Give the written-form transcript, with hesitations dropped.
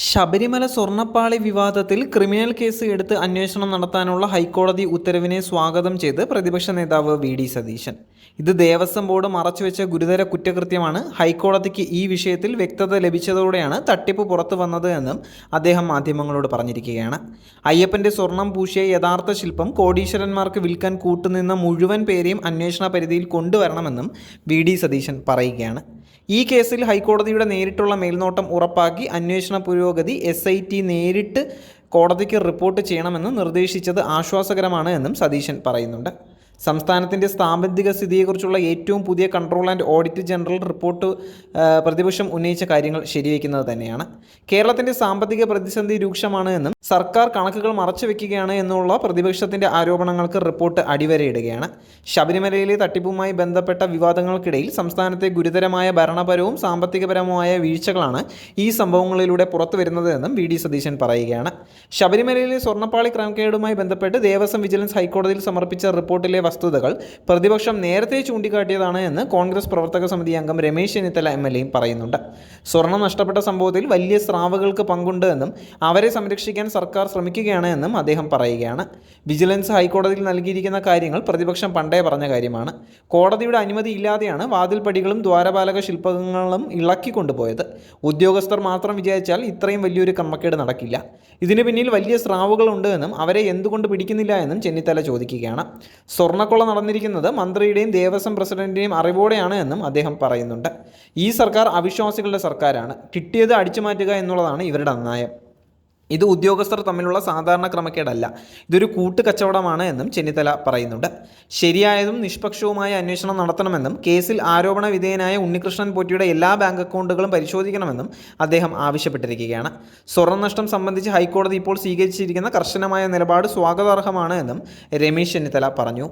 ശബരിമല സ്വർണ്ണപ്പാളി വിവാദത്തിൽ criminal case എടുത്ത് അന്വേഷണം നടത്താനുള്ള ഹൈക്കോടതി ഉത്തരവിനെ സ്വാഗതം ചെയ്ത് പ്രതിപക്ഷ നേതാവ് വി.ഡി. സതീശൻ. ഇത് ദേവസ്വം ബോർഡ് മറച്ചുവെച്ച ഗുരുതര കുറ്റകൃത്യമാണ്. ഹൈക്കോടതിക്ക് ഈ വിഷയത്തിൽ വ്യക്തത ലഭിച്ചതോടെയാണ് തട്ടിപ്പ് പുറത്തു വന്നത് എന്നും അദ്ദേഹം മാധ്യമങ്ങളോട് പറഞ്ഞിരിക്കുകയാണ്. അയ്യപ്പന്റെ സ്വർണം പൂശിയ യഥാർത്ഥ ശില്പം കോടീശ്വരന്മാർക്ക് വിൽക്കാൻ കൂട്ടുനിന്ന മുഴുവൻ പേരെയും അന്വേഷണ പരിധിയിൽ കൊണ്ടുവരണമെന്നും വി.ഡി. സതീശൻ പറയുകയാണ്. ഈ കേസിൽ ഹൈക്കോടതിയുടെ നേരിട്ടുള്ള മേൽനോട്ടം ഉറപ്പാക്കി അന്വേഷണ പുരോഗതി SIT നേരിട്ട് കോടതിക്ക് റിപ്പോർട്ട് ചെയ്യണമെന്ന് നിർദ്ദേശിച്ചത് ആശ്വാസകരമാണ് എന്നും സതീശൻ പറയുന്നുണ്ട്. സംസ്ഥാനത്തിൻ്റെ സാമ്പത്തിക സ്ഥിതിയെക്കുറിച്ചുള്ള ഏറ്റവും പുതിയ control and audit general report പ്രതിപക്ഷം ഉന്നയിച്ച കാര്യങ്ങൾ ശരിവയ്ക്കുന്നത് തന്നെയാണ്. കേരളത്തിൻ്റെ സാമ്പത്തിക പ്രതിസന്ധി രൂക്ഷമാണ് എന്നും സർക്കാർ കണക്കുകൾ മറച്ചുവെക്കുകയാണ് എന്നുള്ള പ്രതിപക്ഷത്തിൻ്റെ ആരോപണങ്ങൾക്ക് റിപ്പോർട്ട് അടിവരയിടുകയാണ്. ശബരിമലയിലെ തട്ടിപ്പുമായി ബന്ധപ്പെട്ട വിവാദങ്ങൾക്കിടയിൽ സംസ്ഥാനത്തെ ഗുരുതരമായ ഭരണപരവും സാമ്പത്തികപരവുമായ വീഴ്ചകളാണ് ഈ സംഭവങ്ങളിലൂടെ പുറത്തു വരുന്നത് എന്നും വി.ഡി. സതീശൻ പറയുകയാണ്. ശബരിമലയിലെ സ്വർണ്ണപ്പാളി ക്രമക്കേടുമായി ബന്ധപ്പെട്ട് ദേവസ്വം വിജിലൻസ് ഹൈക്കോടതിയിൽ സമർപ്പിച്ച റിപ്പോർട്ടിലെ വസ്തുതകൾ പ്രതിപക്ഷം നേരത്തെ ചൂണ്ടിക്കാട്ടിയതാണ് എന്ന് കോൺഗ്രസ് പ്രവർത്തക സമിതി അംഗം രമേശ് ചെന്നിത്തല MLA പറയുന്നുണ്ട്. സ്വർണം നഷ്ടപ്പെട്ട സംഭവത്തിൽ വലിയ സ്രാവുകൾക്ക് പങ്കുണ്ട് എന്നും അവരെ സംരക്ഷിക്കാൻ സർക്കാർ ശ്രമിക്കുകയാണ് എന്നും അദ്ദേഹം പറയുകയാണ്. വിജിലൻസ് ഹൈക്കോടതിയിൽ നൽകിയിരിക്കുന്ന കാര്യങ്ങൾ പ്രതിപക്ഷം പണ്ടേ പറഞ്ഞ കാര്യമാണ്. കോടതിയുടെ അനുമതി ഇല്ലാതെയാണ് വാതിൽപ്പടികളും ദ്വാരപാലക ശില്പങ്ങളും ഇളക്കിക്കൊണ്ടുപോയത്. ഉദ്യോഗസ്ഥർ മാത്രം വിചാരിച്ചാൽ ഇത്രയും വലിയൊരു ക്രമക്കേട് നടക്കില്ല. ഇതിനു പിന്നിൽ വലിയ സ്രാവുകളുണ്ട് എന്നും അവരെ എന്തുകൊണ്ട് പിടിക്കുന്നില്ല എന്നും ചെന്നിത്തല ചോദിക്കുകയാണ്. സ്വർണ്ണക്കൊള്ള നടന്നിരിക്കുന്നത് മന്ത്രിയുടെയും ദേവസ്വം പ്രസിഡന്റിന്റെയും അറിവോടെയാണ് എന്നും അദ്ദേഹം പറയുന്നുണ്ട്. ഈ സർക്കാർ അവിശ്വാസികളുടെ സർക്കാരാണ്. കിട്ടിയത് അടിച്ചുമാറ്റുക എന്നുള്ളതാണ് ഇവരുടെ നയം. ഇത് ഉദ്യോഗസ്ഥർ തമ്മിലുള്ള സാധാരണ ക്രമക്കേടല്ല, ഇതൊരു കൂട്ടുകച്ചവടമാണ് എന്നും ചെന്നിത്തല പറയുന്നുണ്ട്. ശരിയായതും നിഷ്പക്ഷവുമായ അന്വേഷണം നടത്തണമെന്നും കേസിൽ ആരോപണ വിധേയനായ ഉണ്ണികൃഷ്ണൻ പോറ്റിയുടെ എല്ലാ ബാങ്ക് അക്കൗണ്ടുകളും പരിശോധിക്കണമെന്നും അദ്ദേഹം ആവശ്യപ്പെട്ടിരിക്കുകയാണ്. സ്വർണ്ണനഷ്ടം സംബന്ധിച്ച് ഹൈക്കോടതി ഇപ്പോൾ സ്വീകരിച്ചിരിക്കുന്ന കർശനമായ നിലപാട് സ്വാഗതാർഹമാണ് എന്നും രമേശ് ചെന്നിത്തല പറഞ്ഞു.